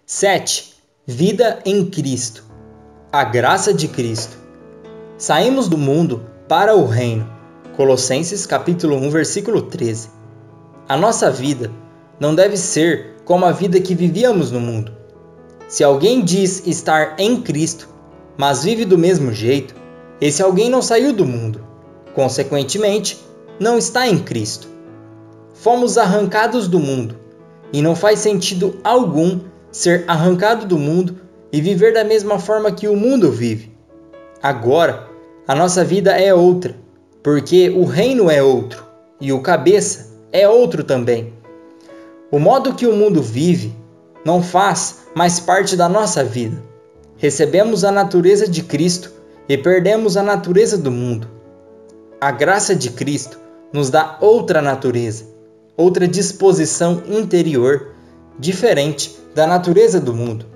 7. Vida em Cristo. A graça de Cristo. Saímos do mundo para o reino. Colossenses capítulo 1, versículo 13. A nossa vida não deve ser como a vida que vivíamos no mundo. Se alguém diz estar em Cristo, mas vive do mesmo jeito, esse alguém não saiu do mundo. Consequentemente, não está em Cristo. Fomos arrancados do mundo, e não faz sentido algum ser arrancado do mundo e viver da mesma forma que o mundo vive. Agora, a nossa vida é outra, porque o reino é outro, e o cabeça é outro também. O modo que o mundo vive não faz mais parte da nossa vida. Recebemos a natureza de Cristo e perdemos a natureza do mundo. A graça de Cristo nos dá outra natureza, outra disposição interior, diferente da natureza do mundo.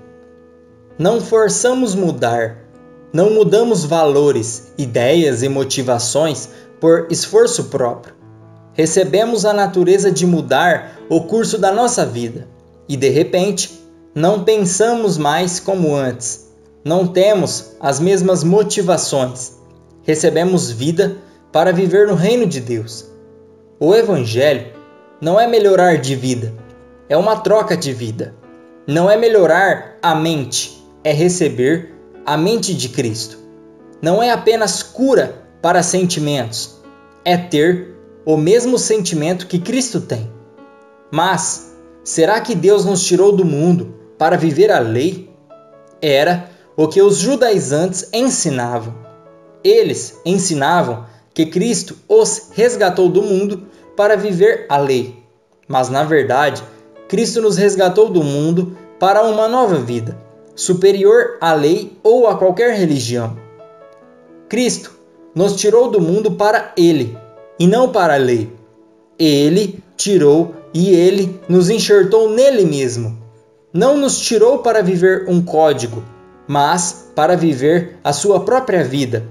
Não forçamos mudar, não mudamos valores, ideias e motivações por esforço próprio. Recebemos a natureza de mudar o curso da nossa vida e, de repente, não pensamos mais como antes. Não temos as mesmas motivações. Recebemos vida para viver no reino de Deus. O Evangelho não é melhorar de vida, é uma troca de vida. Não é melhorar a mente, é receber a mente de Cristo. Não é apenas cura para sentimentos, é ter o mesmo sentimento que Cristo tem. Mas, será que Deus nos tirou do mundo para viver a lei? Era o que os judaizantes ensinavam. Eles ensinavam que Cristo os resgatou do mundo para viver a lei. Mas, na verdade, Cristo nos resgatou do mundo para uma nova vida, superior à lei ou a qualquer religião. Cristo nos tirou do mundo para Ele, e não para a lei. Ele tirou e Ele nos enxertou nele mesmo. Não nos tirou para viver um código, mas para viver a sua própria vida.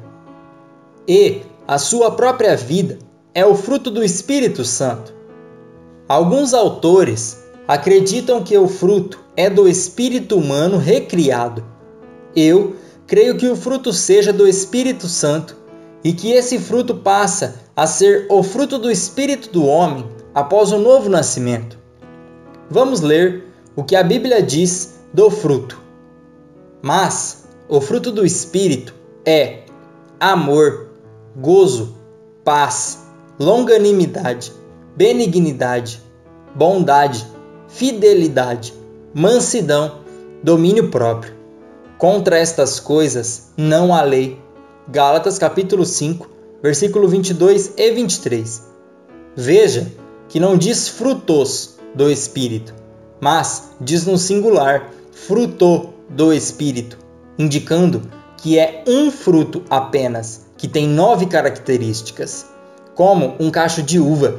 E a sua própria vida é o fruto do Espírito Santo. Alguns autores acreditam que o fruto é do espírito humano recriado. Eu creio que o fruto seja do Espírito Santo e que esse fruto passa a ser o fruto do espírito do homem após o novo nascimento. Vamos ler o que a Bíblia diz do fruto. Mas o fruto do Espírito é amor, gozo, paz, longanimidade, benignidade, bondade, fidelidade, mansidão, domínio próprio. Contra estas coisas não há lei. Gálatas capítulo 5, versículo 22 e 23. Veja que não diz frutos do Espírito, mas diz no singular fruto do Espírito, indicando que é um fruto apenas, que tem 9 características. Como um cacho de uva,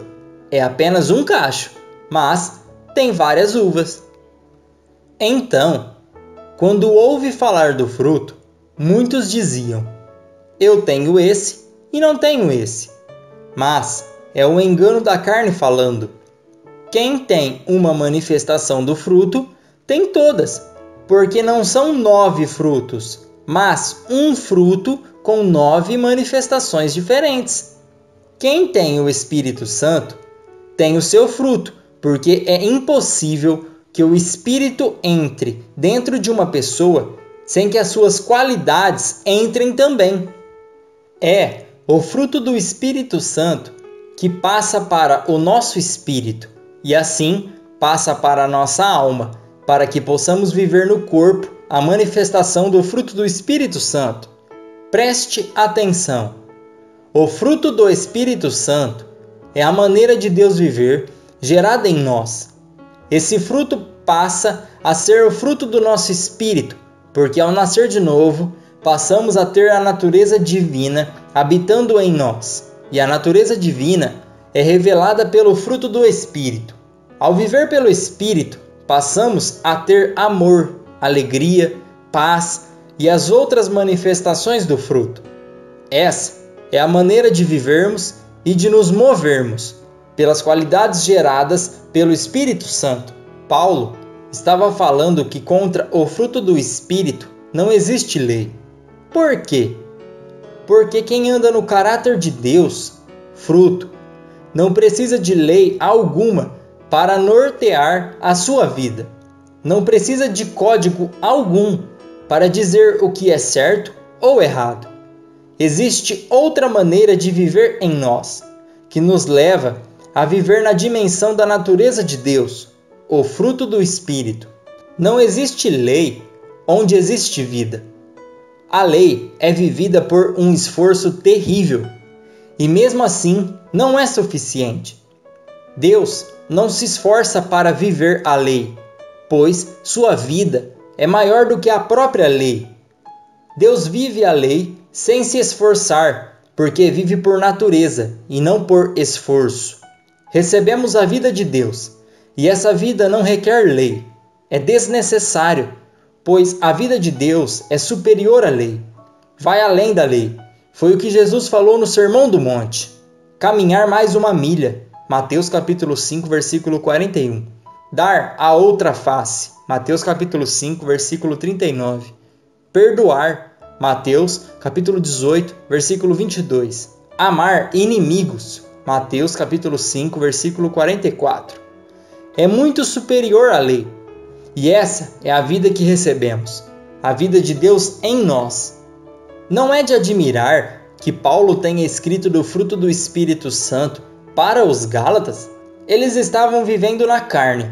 é apenas um cacho, mas tem várias uvas. Então, quando ouve falar do fruto, muitos diziam: eu tenho esse e não tenho esse. Mas é o engano da carne falando. Quem tem uma manifestação do fruto, tem todas, porque não são 9 frutos, mas um fruto com 9 manifestações diferentes. Quem tem o Espírito Santo, tem o seu fruto, porque é impossível que o Espírito entre dentro de uma pessoa sem que as suas qualidades entrem também. É o fruto do Espírito Santo que passa para o nosso espírito e assim passa para a nossa alma, para que possamos viver no corpo a manifestação do fruto do Espírito Santo. Preste atenção. O fruto do Espírito Santo é a maneira de Deus viver gerada em nós. Esse fruto passa a ser o fruto do nosso espírito, porque ao nascer de novo, passamos a ter a natureza divina habitando em nós. E a natureza divina é revelada pelo fruto do Espírito. Ao viver pelo Espírito, passamos a ter amor, alegria, paz e as outras manifestações do fruto. Essa é a maneira de vivermos e de nos movermos pelas qualidades geradas pelo Espírito Santo. Paulo estava falando que contra o fruto do Espírito não existe lei. Por quê? Porque quem anda no caráter de Deus, fruto, não precisa de lei alguma para nortear a sua vida. Não precisa de código algum para dizer o que é certo ou errado. Existe outra maneira de viver em nós, que nos leva a viver na dimensão da natureza de Deus, o fruto do Espírito. Não existe lei onde existe vida. A lei é vivida por um esforço terrível, e mesmo assim não é suficiente. Deus não se esforça para viver a lei, pois sua vida é maior do que a própria lei. Deus vive a lei sem se esforçar, porque vive por natureza e não por esforço. Recebemos a vida de Deus, e essa vida não requer lei. É desnecessário, pois a vida de Deus é superior à lei. Vai além da lei. Foi o que Jesus falou no Sermão do Monte. Caminhar mais uma milha. Mateus capítulo 5, versículo 41. Dar a outra face. Mateus capítulo 5, versículo 39. Perdoar. Mateus capítulo 18, versículo 22. Amar inimigos. Mateus capítulo 5, versículo 44. É muito superior à lei. E essa é a vida que recebemos. A vida de Deus em nós. Não é de admirar que Paulo tenha escrito do fruto do Espírito Santo para os Gálatas. Eles estavam vivendo na carne,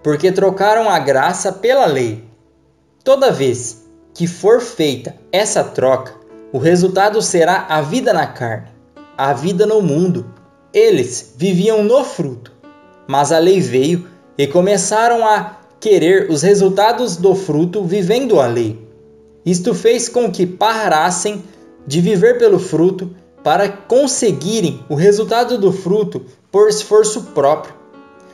porque trocaram a graça pela lei. Toda vez que for feita essa troca, o resultado será a vida na carne, a vida no mundo. Eles viviam no fruto, mas a lei veio e começaram a querer os resultados do fruto vivendo a lei. Isto fez com que parassem de viver pelo fruto para conseguirem o resultado do fruto por esforço próprio.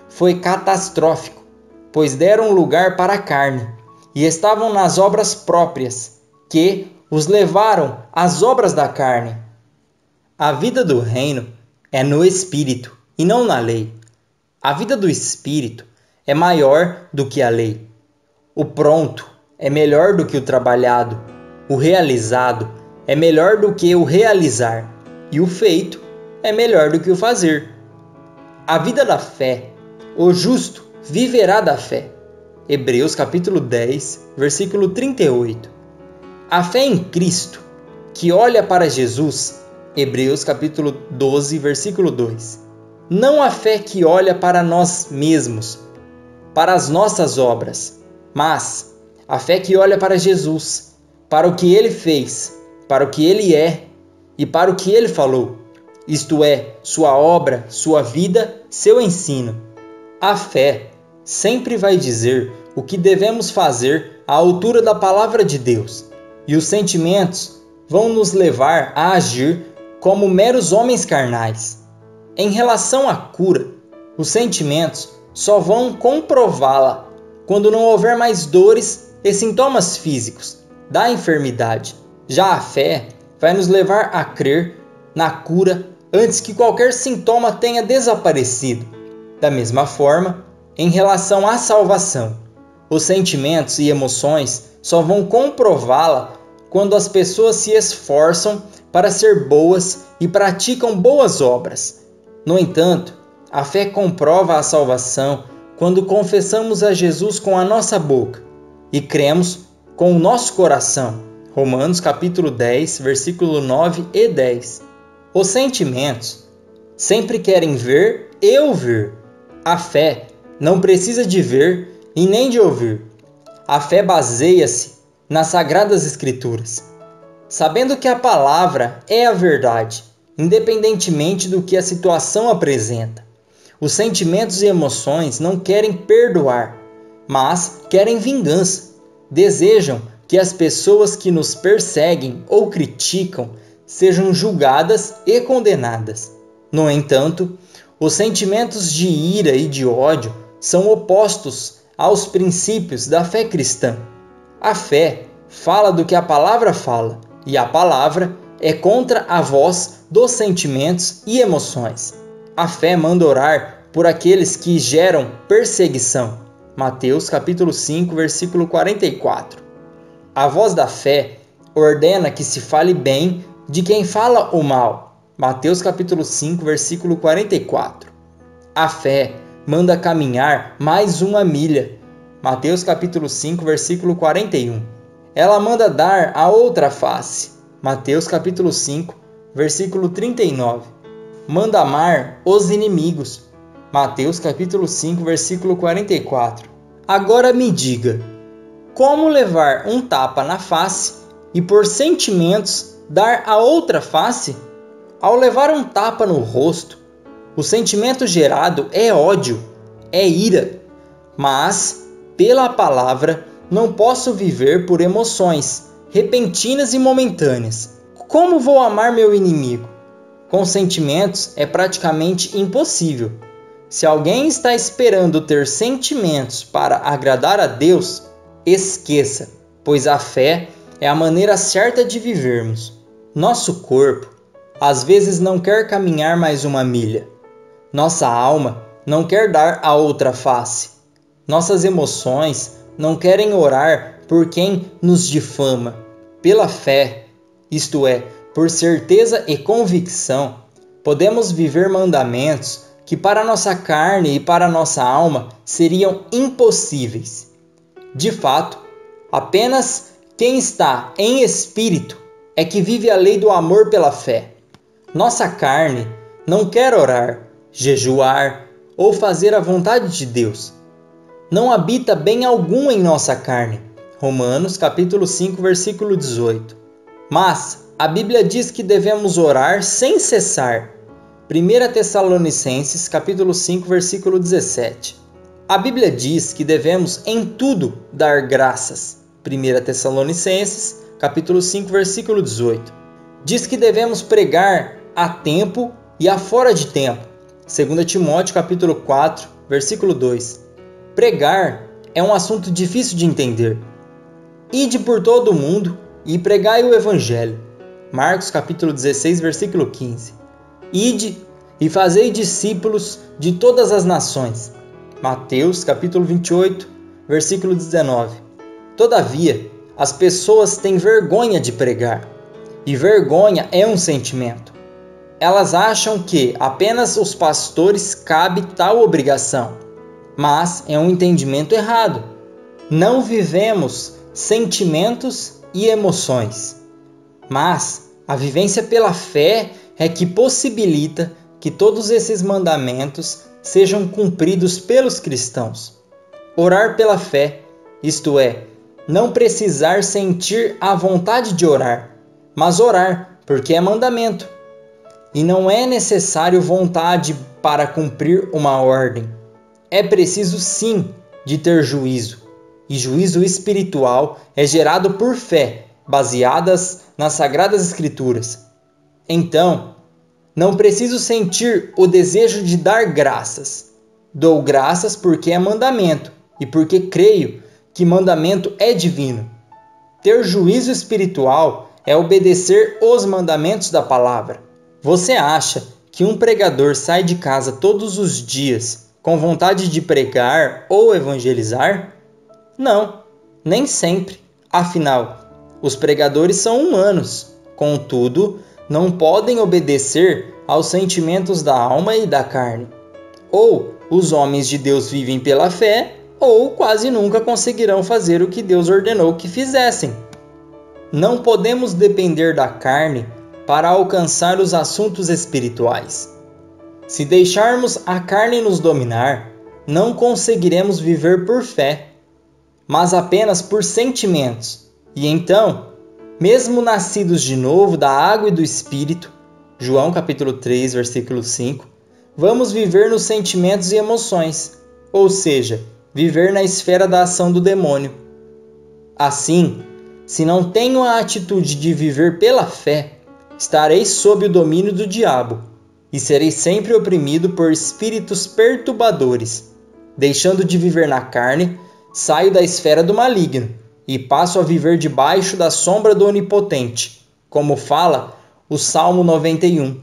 Foi catastrófico, pois deram lugar para a carne e estavam nas obras próprias, que os levaram às obras da carne. A vida do reino é no Espírito e não na lei. A vida do Espírito é maior do que a lei. O pronto é melhor do que o trabalhado. O realizado é melhor do que o realizar. E o feito é melhor do que o fazer. A vida da fé. O justo viverá da fé. Hebreus capítulo 10, versículo 38. A fé em Cristo, que olha para Jesus. Hebreus capítulo 12, versículo 2. Não a fé que olha para nós mesmos, para as nossas obras, mas a fé que olha para Jesus, para o que Ele fez, para o que Ele é e para o que Ele falou, isto é, sua obra, sua vida, seu ensino. A fé sempre vai dizer o que devemos fazer à altura da palavra de Deus, e os sentimentos vão nos levar a agir como meros homens carnais. Em relação à cura, os sentimentos só vão comprová-la quando não houver mais dores e sintomas físicos da enfermidade. Já a fé vai nos levar a crer na cura antes que qualquer sintoma tenha desaparecido. Da mesma forma, em relação à salvação, os sentimentos e emoções só vão comprová-la quando as pessoas se esforçam para ser boas e praticam boas obras. No entanto, a fé comprova a salvação quando confessamos a Jesus com a nossa boca e cremos com o nosso coração. Romanos capítulo 10, versículo 9 e 10. Os sentimentos sempre querem ver e ouvir. A fé não precisa de ver e nem de ouvir. A fé baseia-se nas Sagradas Escrituras, sabendo que a palavra é a verdade, independentemente do que a situação apresenta. Os sentimentos e emoções não querem perdoar, mas querem vingança. Desejam que as pessoas que nos perseguem ou criticam sejam julgadas e condenadas. No entanto, os sentimentos de ira e de ódio são opostos aos princípios da fé cristã. A fé fala do que a palavra fala, e a palavra é contra a voz dos sentimentos e emoções. A fé manda orar por aqueles que geram perseguição. Mateus capítulo 5, versículo 44. A voz da fé ordena que se fale bem de quem fala o mal. Mateus capítulo 5, versículo 44. A fé manda caminhar mais uma milha. Mateus capítulo 5, versículo 41. Ela manda dar a outra face. Mateus capítulo 5, versículo 39. Manda amar os inimigos. Mateus capítulo 5, versículo 44. Agora me diga, como levar um tapa na face e por sentimentos dar a outra face? Ao levar um tapa no rosto, o sentimento gerado é ódio, é ira, mas pela palavra não posso viver por emoções repentinas e momentâneas. Como vou amar meu inimigo? Com sentimentos é praticamente impossível. Se alguém está esperando ter sentimentos para agradar a Deus, esqueça, pois a fé é a maneira certa de vivermos. Nosso corpo, às vezes, não quer caminhar mais uma milha. Nossa alma não quer dar a outra face. Nossas emoções não querem orar por quem nos difama. Pela fé, isto é, por certeza e convicção, podemos viver mandamentos que para nossa carne e para nossa alma seriam impossíveis. De fato, apenas quem está em espírito é que vive a lei do amor pela fé. Nossa carne não quer orar, jejuar ou fazer a vontade de Deus. Não habita bem algum em nossa carne. Romanos capítulo 5, versículo 18. Mas a Bíblia diz que devemos orar sem cessar. 1 Tessalonicenses capítulo 5, versículo 17. A Bíblia diz que devemos em tudo dar graças. 1 Tessalonicenses capítulo 5, versículo 18. Diz que devemos pregar a tempo e a fora de tempo. 2 Timóteo capítulo 4, versículo 2. Pregar é um assunto difícil de entender. Ide por todo o mundo e pregai o Evangelho. Marcos capítulo 16, versículo 15. Ide e fazei discípulos de todas as nações. Mateus capítulo 28, versículo 19. Todavia, as pessoas têm vergonha de pregar. E vergonha é um sentimento. Elas acham que apenas os pastores cabe tal obrigação. Mas é um entendimento errado. Não vivemos sentimentos e emoções. Mas a vivência pela fé é que possibilita que todos esses mandamentos sejam cumpridos pelos cristãos. Orar pela fé, isto é, não precisar sentir a vontade de orar, mas orar porque é mandamento. E não é necessário vontade para cumprir uma ordem. É preciso sim de ter juízo. E juízo espiritual é gerado por fé, baseadas nas Sagradas Escrituras. Então, não preciso sentir o desejo de dar graças. Dou graças porque é mandamento e porque creio que mandamento é divino. Ter juízo espiritual é obedecer os mandamentos da palavra. Você acha que um pregador sai de casa todos os dias com vontade de pregar ou evangelizar? Não, nem sempre. Afinal, os pregadores são humanos. Contudo, não podem obedecer aos sentimentos da alma e da carne. Ou os homens de Deus vivem pela fé, ou quase nunca conseguirão fazer o que Deus ordenou que fizessem. Não podemos depender da carne para alcançar os assuntos espirituais. Se deixarmos a carne nos dominar, não conseguiremos viver por fé, mas apenas por sentimentos. E então, mesmo nascidos de novo da água e do Espírito, João capítulo 3, versículo 5, vamos viver nos sentimentos e emoções, ou seja, viver na esfera da ação do demônio. Assim, se não tenho a atitude de viver pela fé, estarei sob o domínio do diabo e serei sempre oprimido por espíritos perturbadores. Deixando de viver na carne, saio da esfera do maligno e passo a viver debaixo da sombra do Onipotente, como fala o Salmo 91.